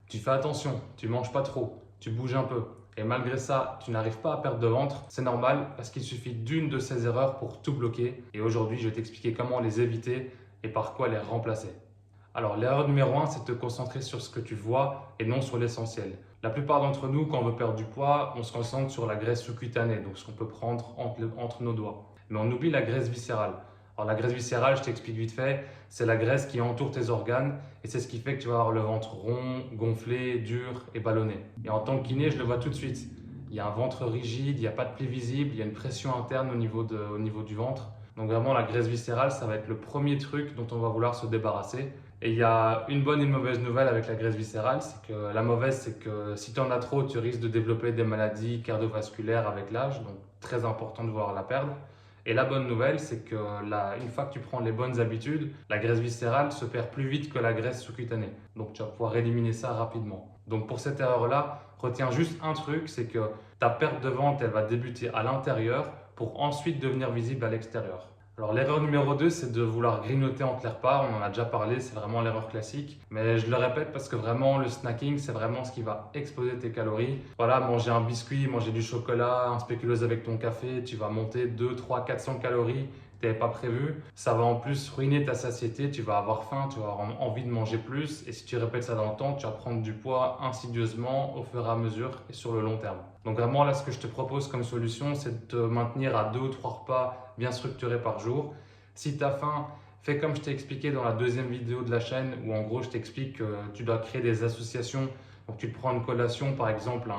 tu fais attention, tu manges pas trop, tu bouges un peu, et malgré ça, tu n'arrives pas à perdre de ventre, c'est normal parce qu'il suffit d'une de ces erreurs pour tout bloquer. Et aujourd'hui, je vais t'expliquer comment les éviter et par quoi les remplacer. Alors, l'erreur numéro 1, c'est de te concentrer sur ce que tu vois et non sur l'essentiel. La plupart d'entre nous, quand on veut perdre du poids, on se concentre sur la graisse sous-cutanée, donc ce qu'on peut prendre entre nos doigts. Mais on oublie la graisse viscérale. Alors, la graisse viscérale, je t'explique vite fait, c'est la graisse qui entoure tes organes et c'est ce qui fait que tu vas avoir le ventre rond, gonflé, dur et ballonné. Et en tant que kiné, je le vois tout de suite. Il y a un ventre rigide, il n'y a pas de plis visible, il y a une pression interne au niveau du ventre. Donc vraiment, la graisse viscérale, ça va être le premier truc dont on va vouloir se débarrasser. Et il y a une bonne et une mauvaise nouvelle avec la graisse viscérale. C'est que la mauvaise, c'est que si tu en as trop, tu risques de développer des maladies cardiovasculaires avec l'âge. Donc très important de vouloir la perdre. Et la bonne nouvelle, c'est que une fois que tu prends les bonnes habitudes, la graisse viscérale se perd plus vite que la graisse sous-cutanée. Donc tu vas pouvoir éliminer ça rapidement. Donc pour cette erreur-là, retiens juste un truc, c'est que ta perte de ventre, elle va débuter à l'intérieur pour ensuite devenir visible à l'extérieur. Alors l'erreur numéro 2, c'est de vouloir grignoter entre les repas. On en a déjà parlé, c'est vraiment l'erreur classique. Mais je le répète parce que vraiment le snacking, c'est vraiment ce qui va exploser tes calories. Voilà, manger un biscuit, manger du chocolat, un spéculoos avec ton café, tu vas monter 2, 3, 400 calories. Tu n'avais pas prévu. Ça va en plus ruiner ta satiété, tu vas avoir faim, tu vas avoir envie de manger plus. Et si tu répètes ça dans le temps, tu vas prendre du poids insidieusement au fur et à mesure et sur le long terme. Donc vraiment là, ce que je te propose comme solution, c'est de te maintenir à 2 ou 3 repas bien structurés par jour. Si tu as faim, fais comme je t'ai expliqué dans la deuxième vidéo de la chaîne où en gros je t'explique que tu dois créer des associations. Donc tu te prends une collation, par exemple,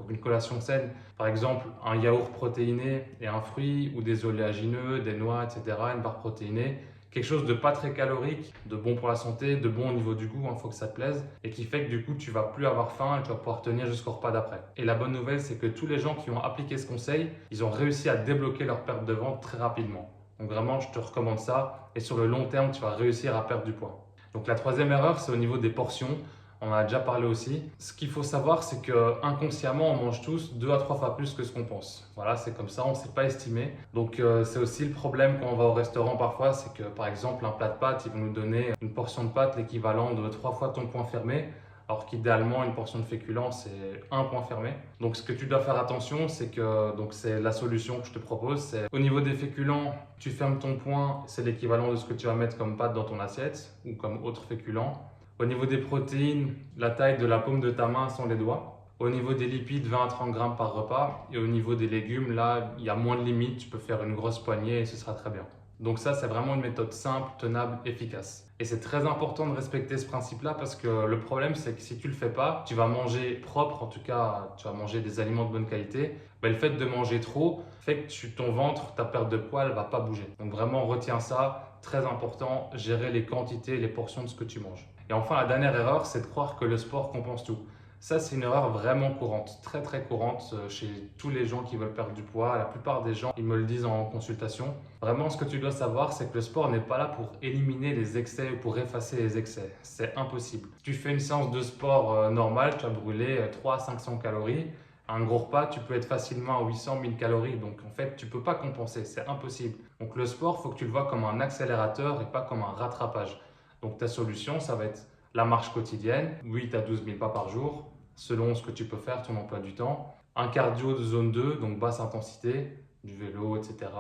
une collation saine, par exemple un yaourt protéiné et un fruit ou des oléagineux, des noix, etc., une barre protéinée. Quelque chose de pas très calorique, de bon pour la santé, de bon au niveau du goût, il faut que ça te plaise, et qui fait que du coup tu vas plus avoir faim et tu vas pouvoir tenir jusqu'au repas d'après. Et la bonne nouvelle, c'est que tous les gens qui ont appliqué ce conseil, ils ont réussi à débloquer leur perte de ventre très rapidement. Donc vraiment, je te recommande ça, et sur le long terme, tu vas réussir à perdre du poids. Donc la troisième erreur, c'est au niveau des portions. On en a déjà parlé aussi. Ce qu'il faut savoir, c'est que inconsciemment, on mange tous 2 à 3 fois plus que ce qu'on pense. Voilà, c'est comme ça, on ne sait pas estimer. Donc c'est aussi le problème quand on va au restaurant parfois, c'est que par exemple, un plat de pâtes, ils vont nous donner une portion de pâtes l'équivalent de 3 fois ton point fermé. Alors qu'idéalement, une portion de féculents, c'est un point fermé. Donc ce que tu dois faire attention, c'est que c'est la solution que je te propose. C'est au niveau des féculents, tu fermes ton point, c'est l'équivalent de ce que tu vas mettre comme pâte dans ton assiette ou comme autre féculent. Au niveau des protéines, la taille de la paume de ta main sans les doigts. Au niveau des lipides, 20 à 30 grammes par repas. Et au niveau des légumes, là, il y a moins de limites. Tu peux faire une grosse poignée et ce sera très bien. Donc ça, c'est vraiment une méthode simple, tenable, efficace. Et c'est très important de respecter ce principe-là parce que le problème, c'est que si tu ne le fais pas, tu vas manger propre, en tout cas, tu vas manger des aliments de bonne qualité. Mais le fait de manger trop fait que ton ventre, ta perte de poids, elle ne va pas bouger. Donc vraiment, retiens ça, très important, gérer les quantités et les portions de ce que tu manges. Et enfin, la dernière erreur, c'est de croire que le sport compense tout. Ça, c'est une erreur vraiment courante, très très courante chez tous les gens qui veulent perdre du poids. La plupart des gens, ils me le disent en consultation. Vraiment, ce que tu dois savoir, c'est que le sport n'est pas là pour éliminer les excès ou pour effacer les excès. C'est impossible. Si tu fais une séance de sport normale, tu vas brûler 300 à 500 calories. Un gros repas, tu peux être facilement à 800 1000 calories. Donc en fait, tu ne peux pas compenser, c'est impossible. Donc le sport, il faut que tu le vois comme un accélérateur et pas comme un rattrapage. Donc ta solution, ça va être la marche quotidienne, 8 à 12 000 pas par jour, selon ce que tu peux faire, ton emploi du temps. Un cardio de zone 2, donc basse intensité, du vélo, etc.,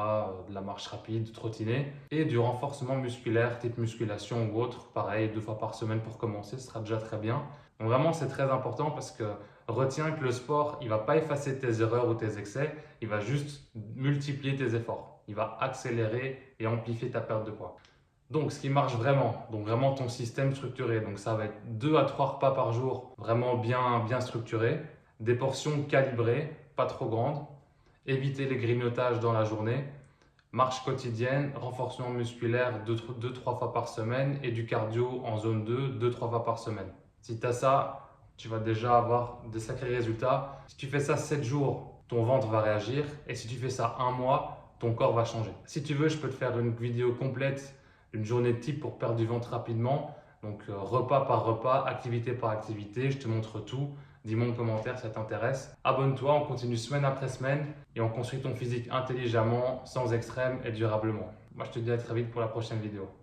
de la marche rapide, trottinée. Et du renforcement musculaire, type musculation ou autre, pareil, 2 fois par semaine pour commencer, ce sera déjà très bien. Donc vraiment, c'est très important parce que retiens que le sport, il ne va pas effacer tes erreurs ou tes excès, il va juste multiplier tes efforts. Il va accélérer et amplifier ta perte de poids. Donc, ce qui marche vraiment, donc vraiment ton système structuré, donc ça va être 2 à 3 repas par jour, vraiment bien structurés, des portions calibrées, pas trop grandes, éviter les grignotages dans la journée, marche quotidienne, renforcement musculaire 2-3 fois par semaine et du cardio en zone 2, 2-3 fois par semaine. Si tu as ça, tu vas déjà avoir de sacrés résultats. Si tu fais ça 7 jours, ton ventre va réagir et si tu fais ça un mois, ton corps va changer. Si tu veux, je peux te faire une vidéo complète, une journée type pour perdre du ventre rapidement. Donc repas par repas, activité par activité, je te montre tout. Dis-moi en commentaire si ça t'intéresse. Abonne-toi, on continue semaine après semaine et on construit ton physique intelligemment, sans extrême et durablement. Moi je te dis à très vite pour la prochaine vidéo.